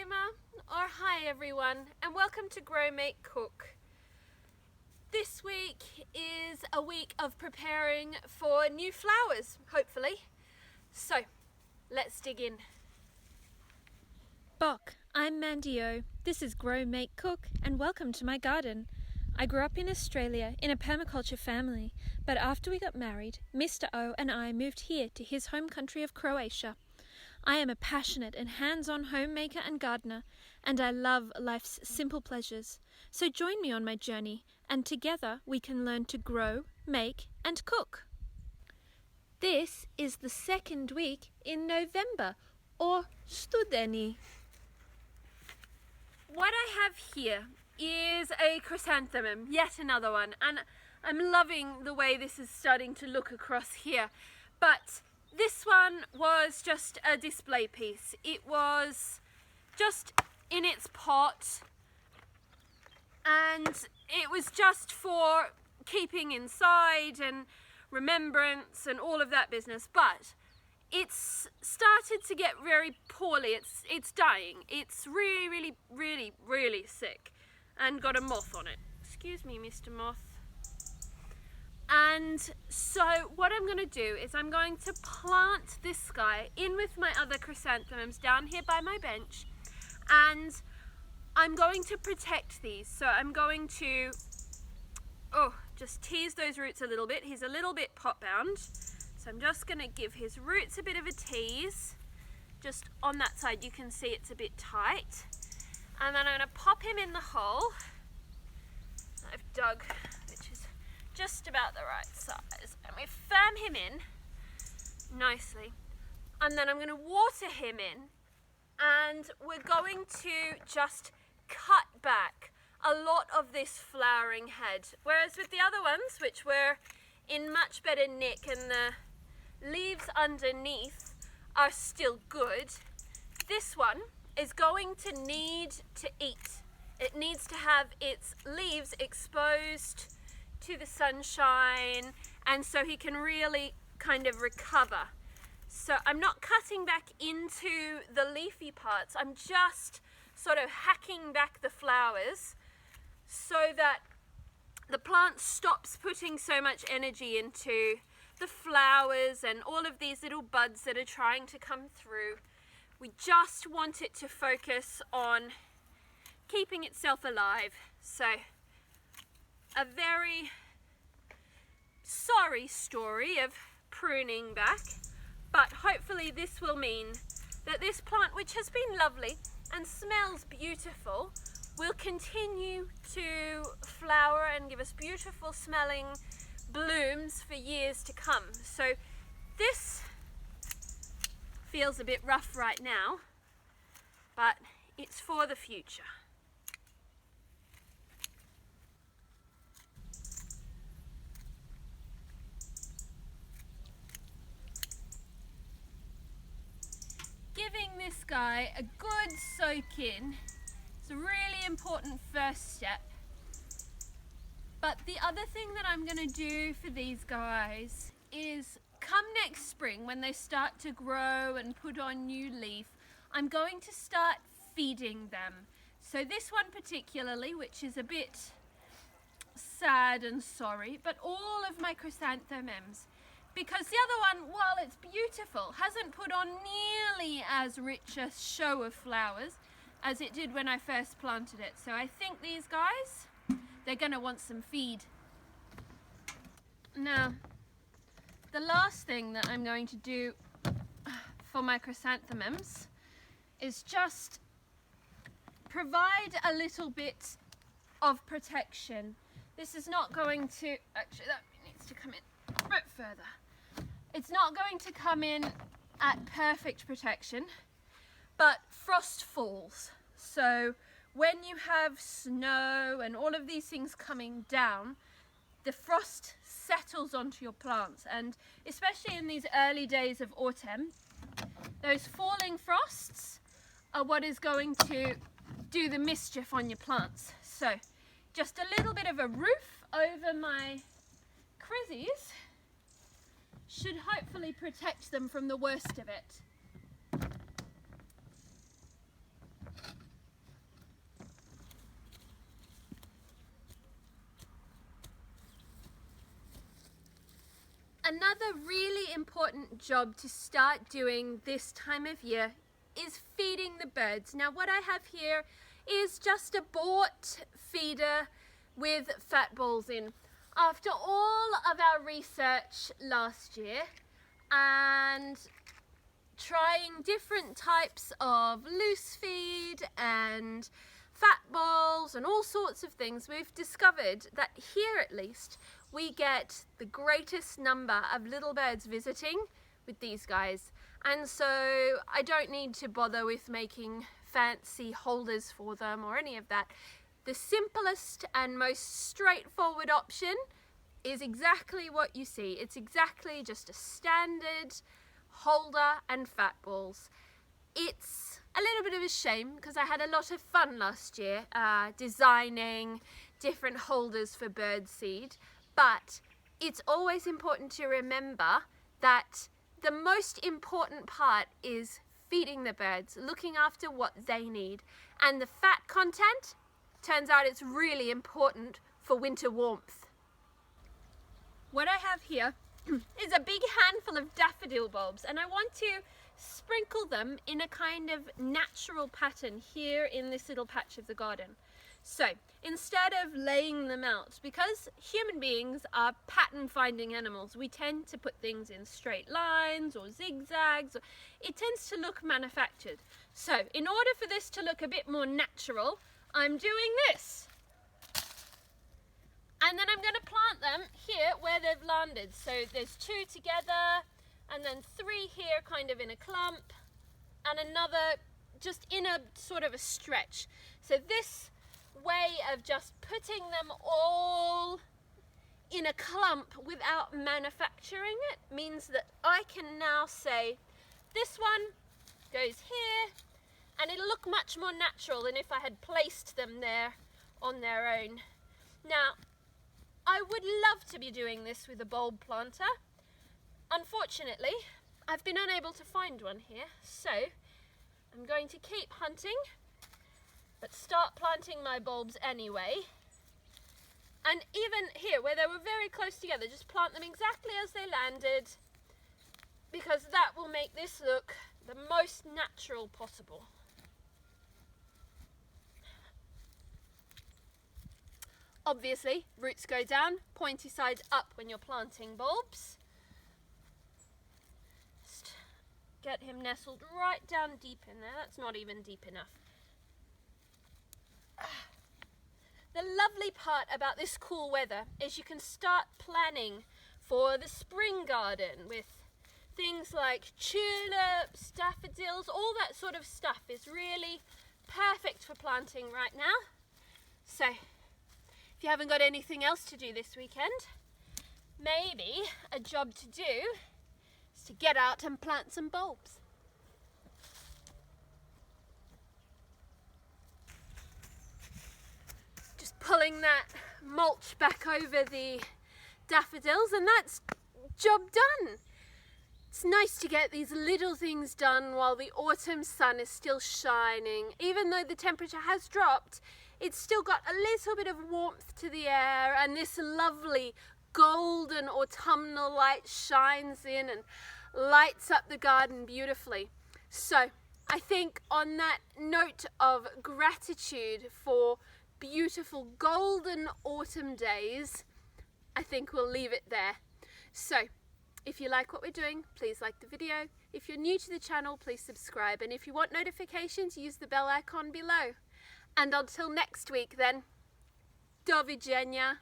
bloomer, or hi everyone, and welcome to Grow, Make, Cook. This week is a week of preparing for new flowers, hopefully. So, let's dig in. Bok, I'm Mandy O. This is Grow, Make, Cook, and welcome to my garden. I grew up in Australia in a permaculture family, but after we got married, Mr. O and I moved here to his home country of Croatia. I am a passionate and hands-on homemaker and gardener, and I love life's simple pleasures. So join me on my journey, and together we can learn to grow, make, and cook. This is the second week in November, or studeni. What I have here is a chrysanthemum, yet another one, and I'm loving the way this is starting to look across here. But this one was just a display piece. It was just in its pot, and it was just for keeping inside and remembrance and all of that business. But it's started to get very poorly. It's dying. It's really sick and got a moth on it. Excuse me, Mr. Moth. And so what I'm going to do is I'm going to plant this guy in with my other chrysanthemums down here by my bench, and I'm going to protect these. So I'm going to just tease those roots a little bit. He's a little bit pot bound, so I'm just going to give his roots a bit of a tease. Just on that side you can see it's a bit tight, and then I'm going to pop him in the hole I've dug, which is just about the right size, and we firm him in nicely, and then I'm going to water him in, and we're going to just cut back a lot of this flowering head, whereas with the other ones, which were in much better nick and the leaves underneath are still good, this one is going to need to eat. It needs to have its leaves exposed to the sunshine, and so he can really kind of recover. So I'm not cutting back into the leafy parts, I'm just sort of hacking back the flowers so that the plant stops putting so much energy into the flowers and all of these little buds that are trying to come through. We just want it to focus on keeping itself alive. So a very sorry story of pruning back, but hopefully this will mean that this plant, which has been lovely and smells beautiful, will continue to flower and give us beautiful smelling blooms for years to come. So this feels a bit rough right now, but it's for the future. Giving this guy a good soak in is a really important first step. But the other thing that I'm going to do for these guys is come next spring, when they start to grow and put on new leaf, I'm going to start feeding them. So this one particularly, which is a bit sad and sorry, but all of my chrysanthemums, because the other one, while it's beautiful, hasn't put on nearly as rich a show of flowers as it did when I first planted it. So I think these guys, they're going to want some feed. Now, the last thing that I'm going to do for my chrysanthemums is just provide a little bit of protection. This is not going to, actually that needs to come in a bit further. It's not going to come in at perfect protection, but frost falls. So when you have snow and all of these things coming down, the frost settles onto your plants, and especially in these early days of autumn, those falling frosts are what is going to do the mischief on your plants. So just a little bit of a roof over my chrysies should hopefully protect them from the worst of it. Another really important job to start doing this time of year is feeding the birds. Now what I have here is just a bought feeder with fat balls in. After all of our research last year and trying different types of loose feed and fat balls and all sorts of things, we've discovered that here at least we get the greatest number of little birds visiting with these guys, and so I don't need to bother with making fancy holders for them or any of that. The simplest and most straightforward option is exactly what you see. It's exactly just a standard holder and fat balls. It's a little bit of a shame because I had a lot of fun last year designing different holders for bird seed, but it's always important to remember that the most important part is feeding the birds, looking after what they need, and the fat content, turns out it's really important for winter warmth. What I have here is a big handful of daffodil bulbs, and I want to sprinkle them in a kind of natural pattern here in this little patch of the garden. So instead of laying them out, because human beings are pattern finding animals, we tend to put things in straight lines or zigzags. It tends to look manufactured. So in order for this to look a bit more natural, I'm doing this. And then I'm going to plant them here where they've landed. So there's 2 together, and then 3 here kind of in a clump, and another just in a sort of a stretch. So this way of just putting them all in a clump without manufacturing it means that I can now say this one goes here, and it'll look much more natural than if I had placed them there on their own. Now, I would love to be doing this with a bulb planter. Unfortunately, I've been unable to find one here, so I'm going to keep hunting, but start planting my bulbs anyway. And even here, where they were very close together, just plant them exactly as they landed, because that will make this look the most natural possible. Obviously, roots go down, pointy sides up when you're planting bulbs. Just get him nestled right down deep in there. That's not even deep enough. The lovely part about this cool weather is you can start planning for the spring garden with things like tulips, daffodils, all that sort of stuff is really perfect for planting right now. So, if you haven't got anything else to do this weekend, maybe a job to do is to get out and plant some bulbs. Just pulling that mulch back over the daffodils, and that's job done. It's nice to get these little things done while the autumn sun is still shining. Even though the temperature has dropped, it's still got a little bit of warmth to the air, and this lovely golden autumnal light shines in and lights up the garden beautifully. So I think on that note of gratitude for beautiful golden autumn days, I think we'll leave it there. So if you like what we're doing, please like the video. If you're new to the channel, please subscribe, and if you want notifications, use the bell icon below. And until next week then, do widzenia.